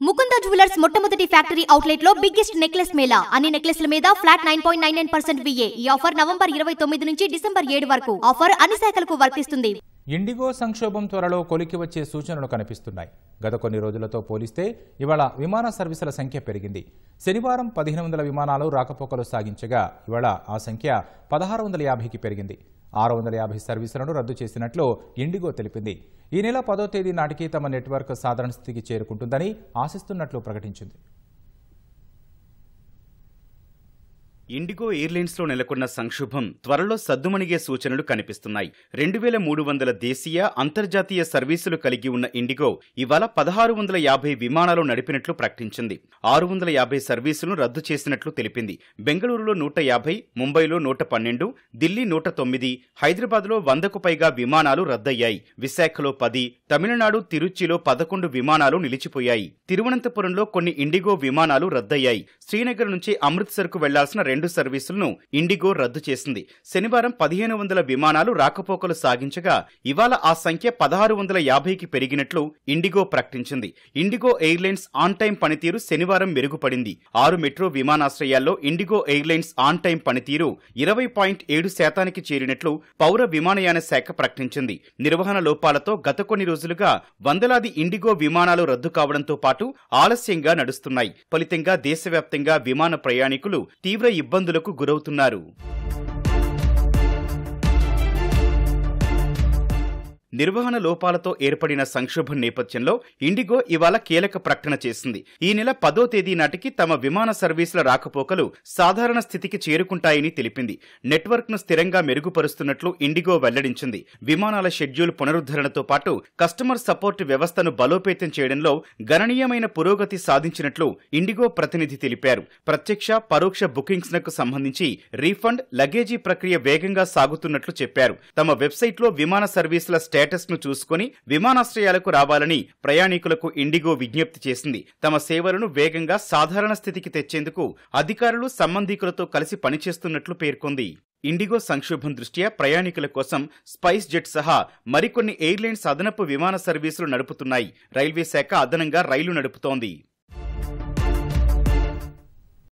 Mukunda jewellers మొట్టమొదటి factory outlet లో biggest necklace Mela. అన్ని నెక్లెస్ల మీద ఫ్లాట్ 9.99% VA. ఈ ఆఫర్ నవంబర్ 29 నుంచి డిసెంబర్ 7 వరకు. ఆఫర్ అన్ని శాఖలకు వర్తిస్తుంది. ఇండిగో సంక్షోభం త్వరలో కొలికి వచ్చే సూచనలు కనిపిస్తున్నాయి. గత కొన్ని రోజులతో పోలిస్తే ఇవాళ విమాన సర్వీసుల సంఖ్య పెరిగింది. శనివారం 1500 విమానాలు రాకపోకలు సాగించగా ఇవాళ ఆ సంఖ్య 1650కి పెరిగింది. 650 సర్వీసులను రద్దు చేసినట్లు ఇండిగో తెలిపింది. ఈ నెల 10వ తేదీ నాటికి తమ నెట్వర్క్ సాధారణ స్థితికి చేరుకుంటుందని ఆశిస్తున్నట్లు ప్రకటించింది. ఇండిగో ఎయిర్లైన్స్లో నెలకొన్న సంక్షోభం త్వరలో సద్దుమణిగే సూచనలు కనిపిస్తున్నాయి. 2300 దేశీయ, అంతర్జాతీయ సర్వీసులు కలిగి ఉన్న ఇండిగో ఇవాళ 1650 విమానాలు నడిపినట్లు ప్రకటించింది. 650 సర్వీసులను రద్దు చేసినట్లు తెలిపింది. బెంగళూరులో 150, ముంబైలో 112, ఢిల్లీ 109, హైదరాబాద్లో 100కు పైగా విమానాలు రద్దయ్యాయి. విశాఖలో 10, తమిళనాడు తిరుచిలో 11 విమానాలు నిలిచిపోయాయి. తిరువనంతపురంలో కొన్ని ఇండిగో విమానాలు రద్దయ్యాయి. శ్రీనగర్ నుంచి అమృత్సర్కు వెళ్లాల్సిన 2 సర్వీసులను ఇండిగో రద్దు చేసింది. శనివారం 1500 విమానాలు రాకపోకలు సాగించగా ఇవాళ ఆ సంఖ్య 1650కి పెరిగినట్లు ఇండిగో ప్రకటించింది. ఇండిగో ఎయిర్లైన్స్ ఆన్ టైం పనితీరు శనివారం మెరుగుపడింది. 6 మెట్రో విమానాశ్రయాల్లో ఇండిగో ఎయిర్లైన్స్ ఆన్ టైం పనితీరు 20.7% చేరినట్లు పౌర విమానయాన శాఖ ప్రకటించింది. నిర్వహణ లోపాలతో గత కొన్ని రోజులుగా వందలాది ఇండిగో విమానాలు రద్దు కావడంతో పాటు ఆలస్యంగా నడుస్తున్నాయి. ఫలితంగా దేశవ్యాప్తంగా విమాన ప్రయాణికులు తీవ్ర ఇబ్బందులకు గురవుతున్నారు. నిర్వహణ లోపాలతో ఏర్పడిన సంక్షోభం నేపథ్యంలో ఇండిగో ఇవాళ కీలక ప్రకటన చేసింది. ఈ నెల 10వ తేదీ నాటికి తమ విమాన సర్వీసుల రాకపోకలు సాధారణ స్థితికి చేరుకుంటాయని తెలిపింది. నెట్వర్క్ ను స్థిరంగా మెరుగుపరుస్తున్నట్లు ఇండిగో వెల్లడించింది. విమానాల షెడ్యూల్ పునరుద్ధరణతో పాటు కస్టమర్ సపోర్ట్ వ్యవస్థను బలోపేతం చేయడంలో గణనీయమైన పురోగతి సాధించినట్లు ఇండిగో ప్రతినిధి తెలిపారు. ప్రత్యక్ష, పరోక్ష బుకింగ్స్ కు సంబంధించి రీఫండ్, లగేజీ ప్రక్రియ వేగంగా సాగుతున్నట్లు చెప్పారు. తమ వెబ్సైట్లో విమాన సర్వీసుల స్టేటస్ ను చూసుకుని విమానాశ్రయాలకు రావాలని ప్రయాణికులకు ఇండిగో విజ్ఞప్తి చేసింది. తమ సేవలను వేగంగా సాధారణ స్థితికి తెచ్చేందుకు అధికారులు సంబంధికులతో కలిసి పనిచేస్తున్నట్లు పేర్కొంది. ఇండిగో సంక్షోభం దృష్ట్యా ప్రయాణికుల కోసం స్పైస్ జెట్ సహా మరికొన్ని ఎయిర్లైన్స్ అదనపు విమాన సర్వీసులు నడుపుతున్నాయి. రైల్వే శాఖ అదనంగా రైలు నడుపుతోంది.